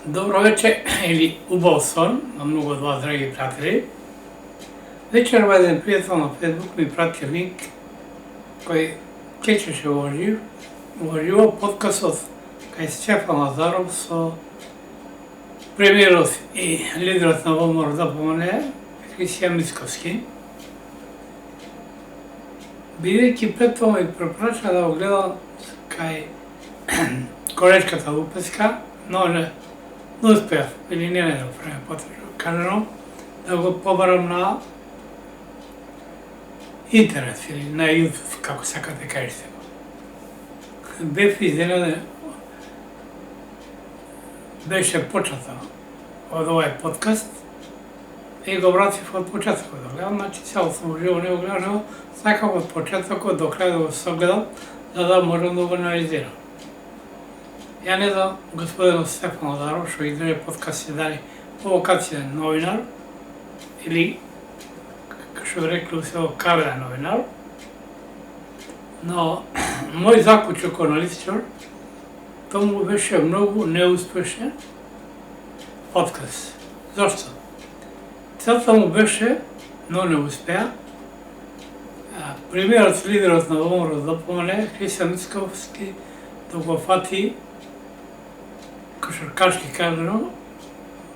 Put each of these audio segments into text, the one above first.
Dobro večer ili ubao сон на много от вас, драги приятели. Вечерва един приятел на Фейсбук ми прати линк кој кечеше во живо подкастот кај Стефан Лазаров со премиерот и лидерот на ВМРО ДПМНЕ Христијан Мицковски. Бидејќи пред тоа ми препорача да го гледам кај колечката Лупеска, но не успеав, или не да правим потребно кажано, да го побарам на интернет или на YouTube, како сакате кажете. Бев изненаден, беше почето од овај подкаст и го вратив од почетокот да гледам, значи цяло сум уживо не го гледам, сакам од почетокот до крај да го согледам, за да можам да го анализирам. Ја не знам, господин Стефан Лазаров, што издржи подкаст, дали провокацијен новинар, или, што рекло се окавен новинар, но мој заклучок како аналитичар, тоа му беше многу неуспешен подкаст. Зошто? Целта му беше, но не успеа, премиерот лидерот на ВМРО ДПМНЕ Христијан Мицковски да го фати кошаркашки кажано,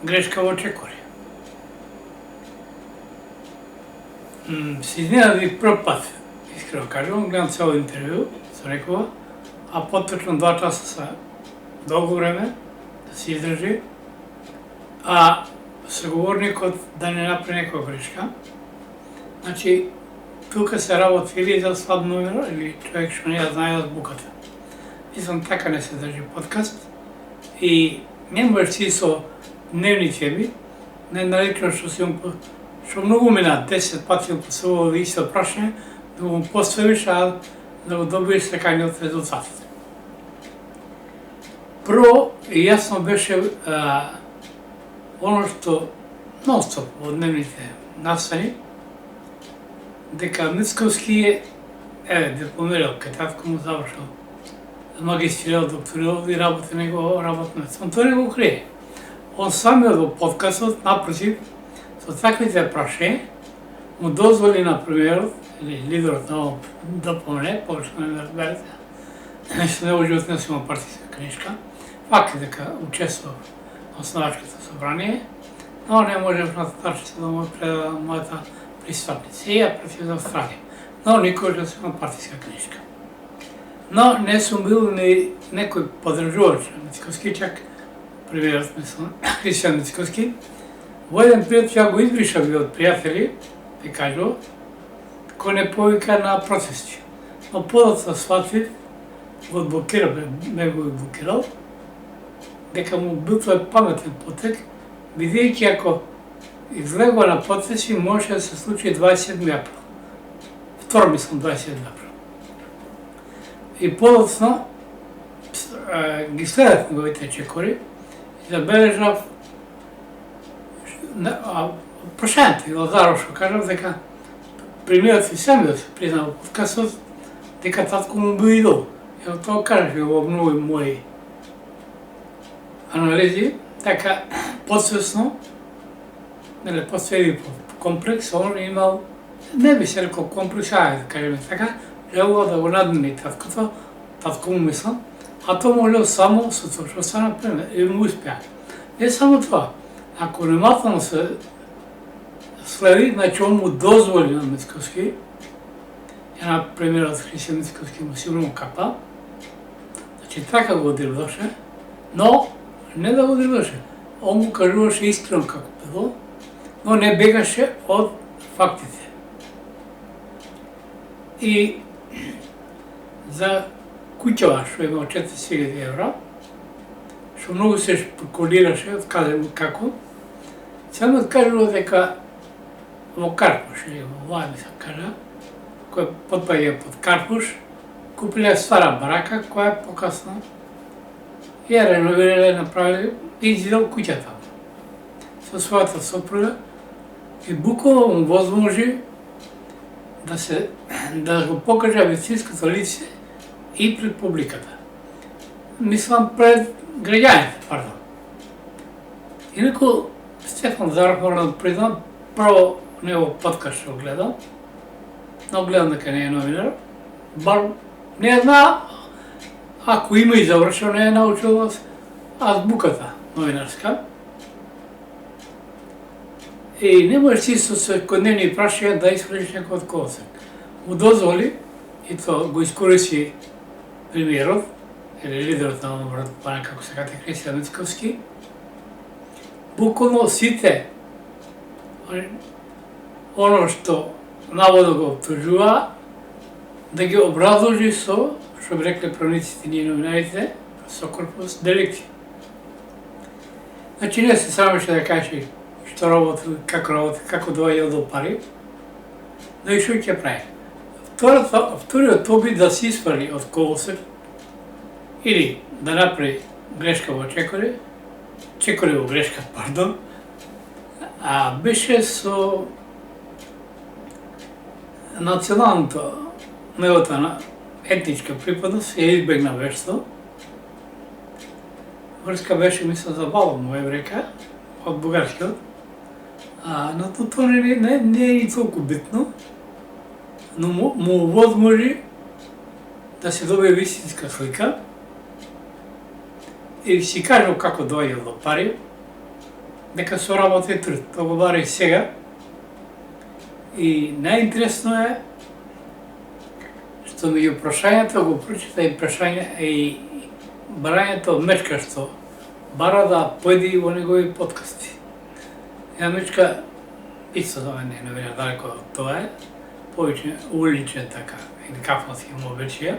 грешка во чекори. Се изненадив прв пат, искрено кажам, гледам цело интервју, се рекува, а поточно 2 часа са долго време да се издржи, а соговорникот да не направи некоја грешка. Значи, тука се работи или за слаб номер, или човек што не ја знае азбуката. Мислам, така не се држи подкаст. И не можеш си со дневни теми, не налично што многу мина 10 пати посувал исто прашање, да го поставиш, а да го добиеш саканиот резултат. Прво, јасно беше оно што нон-стоп во дневните настани, дека Мицковски дипломирал, кај татко му завршил магистрирал, докторирал и работи него работно место. Он тоа не го крие. Он самиот во подкастот, напротив, со таквите прашања, му дозволи на премиерот, или лидерот на ДПМНЕ, повеќе не разберете, што него живот не си има партиска книжка, факт е дека учествував на основачкото собрание, но не можев на татарчето да му предадам мојата пристапница. И ја против за Австралија. Но никој да си има партиска книжка. Но не сум бил ни некој подржувач на Мицковски, чак премиерот мислам, Христијан Мицковски. Во еден период ја го избришав и од пријатели, ви кажував, кој не повика на протести. Но подоцна сватив, го одблокирав, ме го блокирал, дека му бил тој паметен потек, бидејќи ако излегува на протести, може да се случи 27 април. Втор мислам 27 април. И подоцна ги следат неговите чекори и забележав прашањето и Лазаров што кажав дека премиерот и самиот се признал во подкастот дека татко му бил идол. Ево тоа кажав и во многу мои анализи, дека подсвесно, постои комплекс, он имал, не би се рекол комплекс, да кажеме така, желува да го надмени таткото, татко му мислам, а тоа можел само со тоа што стана премиер, и му успеа. Не само тоа, ако внимателно се следи, значи он му дозволи на Мицковски, една премиерот Христијан Мицковски му сигурно капа, значи така го одрваше, но не да го одрваше, он му кажуваше искрено како било, но не бегаше од фактите. И за куќава што има 40.000 евра, што многу се шпекулираше од каде како, само кажува дека во Карпуш, или во Влади се кажа, кој потпаѓа под Карпуш, купиле стара барака, која покасно ја реновирале, направиле и изидел куќата со својата сопруга и буквално му возможи да го покаже вистинското лице и пред публиката. Мислам пред граѓаните, пардон. Инако, Стефан Заров, мора да признам, прво негов подкаст што гледам, но гледам дека не е новинар, бар не зна, ако има и завршено, не е научил азбуката новинарска. И не можеш ти со секојдневни прашања да исфрлиш некој од колосек. Му дозволи, и тоа го искористи премиерот, или лидерот на омрот, па некако се кате Христијан Мицковски, буквално сите оно што наводно го обтужува, да ги образложи со, што би рекле правниците ние новинарите, со корпус деликти. Значи не се срамеше да каже што работи, како доаѓа до пари, но и што ќе прави. Вториот обид да се испари од колосек или да направи грешка во чекорево грешка, пардон, беше со националното, неговата на етничка припадност, ја избегна вешто. Врска беше, мислам, за баба му еврека, од бугарскиот, но тоа не е и толку битно, но му возможи да се добие вистинска слика и си кажал како доаѓа до пари, дека со работа е труд. Тоа го бара и сега. И најинтересно е што меѓу прашањата го прочита и прашање и барањето од Мечка што бара да поеди во негови подкасти. Мечка исто за мене не веќе далеко од тоа е, повеќе уличен така, или кафански му обичаја.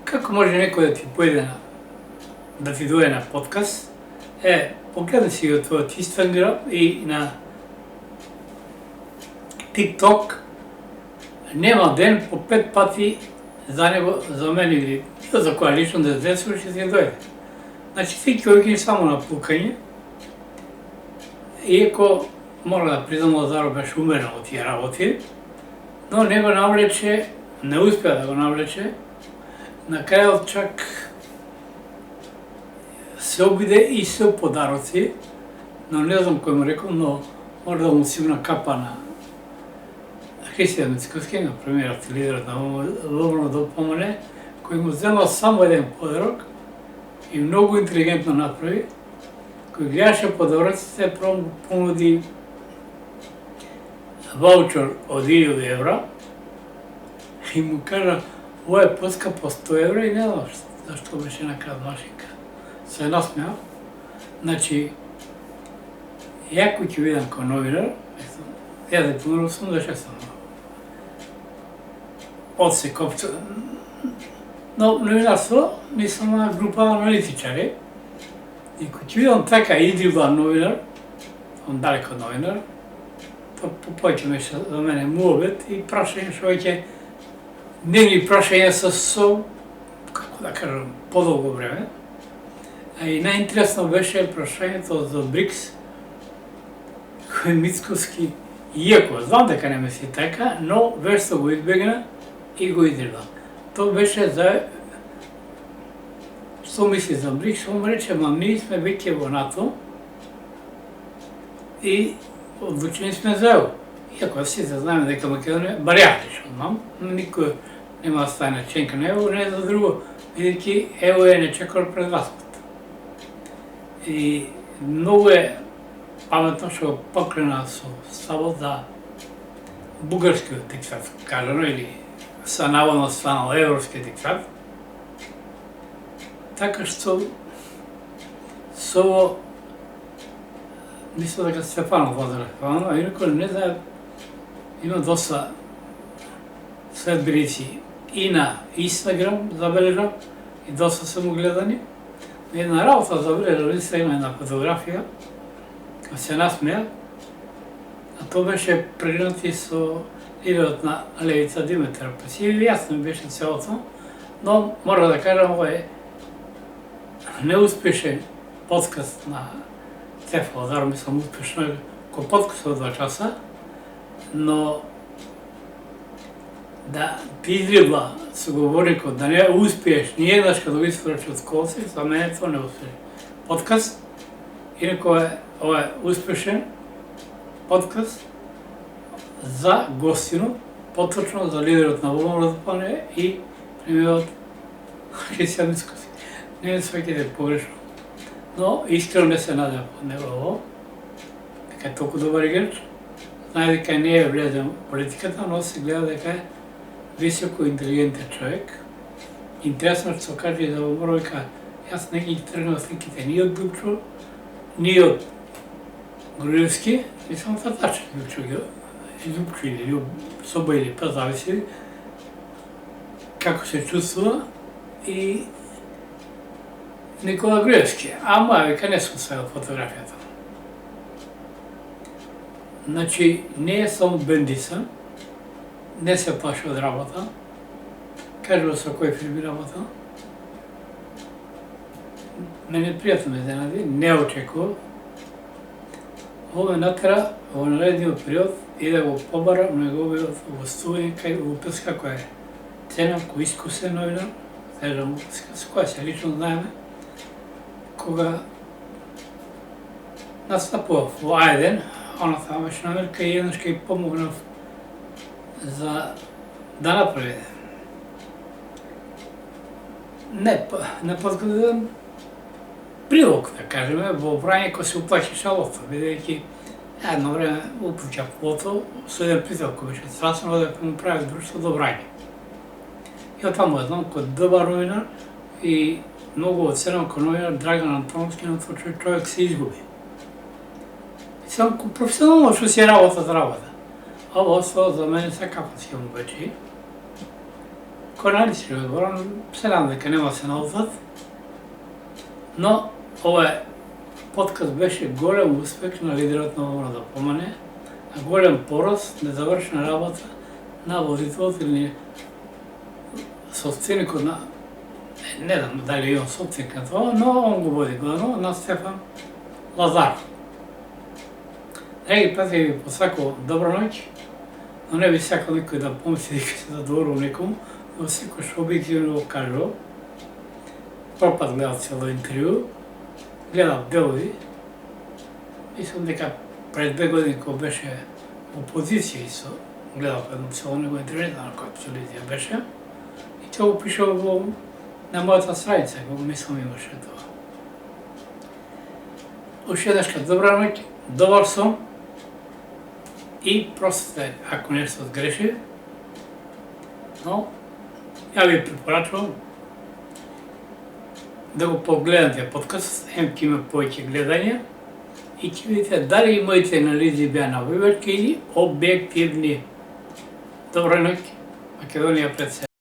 Како може некој да ти поеде да ти дојде на подкаст? Погледај си го твојот Инстаграм и на TikTok, нема ден по 5 пати за него, за мен или за која лично да десува ќе ти дојде. Значи ти ќе оѓи само на пукање, иако мора да признам Лазаров беше умерен во тие работи, но не го навлече, не успеа да го навлече, на крајот чак се обиде и се подароци, но не знам кој му рекол, но може да му симна капа на Христијан Мицковски, на премиерот и лидерот на ВМРО да помоне, кој му взема само еден подарок и многу интелигентно направи, кој гледаше подароците, понуди ваучер од 1000 евра и му кажа, ова е поскапо 100 евра и не знам зашто беше накрај машинка. Се насмеа. Значи, ја кој ќе видам кој новинар, ја дипломирал сум за 6 одсек опција. Но новинарство, мислам на група аналитичари. И кој ќе видам така индивидуален новинар, он далеко новинар, тоа повеќе беше за мене муабет и прашање што веќе дневни прашања со, како да кажам, подолго време. И најинтересно беше прашањето за БРИКС, кој Мицковски, иако знам дека не мисли така, но вешто го избегна и го издржа. Тоа беше за што мисли за БРИКС, он рече, ние сме веќе во НАТО и одлучени сме за ЕУ. Иако сите знаеме дека Македонија, бар ја лично знам, никој нема да стане членка на ЕУ, не за друго, бидејќи ЕУ е нечекор пред распад. И многу е паметно што го покрена со ставот за бугарскиот диктат, кажано, или са наводно станал европски диктат. Така што со мислам дека Стефанов возеле, а инако не знае, има доста следбеници и на Инстаграм забележав и доста се му гледани. Една работа забележав, Инстаграм една фотографија, се насмеа, а тоа беше прегнати со лидерот на Левица Димитар Песиев, јасно беше целото, но мора да кажам, ова е неуспешен подкаст на Стефан Лазаров, мислам успешно кој подкаст од 2 часа, но да ти издрибла соговорникот, да не успееш ниеднаш кога го исфраш од колоси, за мене тоа не успеш. Подкаст Инако ова е успешен подкаст за гостино, поточно за лидерот на Волно Пане и премиерот Христијан Мицкоски. Не сваќате погрешно, но искрено не се надевам од него дека е толку добар играч. Знае дека не е влезен в политиката, но се гледа дека е високо интелигентен човек. Интересно што каже за Волно дека јас не ги тргнав сликите ни од Дупчо, ни од Груевски, и само татачен Дупчо ги Дупчо или Соба или па зависи како се чувствува и Никола Груевски. Ама, века не сум свел фотографијата. Значи, не е само бендиса, не се плаши од работа, кажува со кој фирми работа. Мене пријатно ме изненади, не очекував. Ова ме натера во наредниот период и да го побарам неговиот гостување кај Лупеска, која е ценам, кој искусен новинар, Сержан Лупеска, со која се лично знаеме, кога настапував во Ајден, она таму беше намерка и еднаш кај помогнав за да направи не подготвен прилог, да кажеме, во Врање кој се уплаши шалото, бидејќи едно време уплачав лото, со еден приятел кој беше страшно да му прави друштво до Врање. И оттаму знам кој добар новинар и многу оценен кој новинар Драган Антоновски, но тој човек се изгуби. И сам професионално што си работа. Ова остава за мене се капански му вече. Кој најдеше го зборам, се надам дека нема се наутат. Но ова подкаст беше голем успех на лидерот на Волно да помане, на голем порост, незавршена работа на водителот или собственикот на, не знам дали е он собственик на тоа, но он го води главно, на Стефан Лазар. Драги пријатели, по сако добра ноќ, но не би сакал никој да помисли дека се задворил некому, но секој што објективно го кажува. Пропад гледав цело интервју, гледав делови. Мислам дека пред 2 години кога беше во опозиција исто, гледав едно цело него интервју, на која телевизија беше, и тоа го пишав на мојата страница, кога мислам имаше тоа. Уште еднашка добра ноќ, добар сон и простите ако нешто сгреши, но ја ви препорачувам да го погледнете подкаст, ќе има повеќе гледања и ќе видите дали моите анализи беа навивачки или објективни. Добра ноќ, Македонија пред се.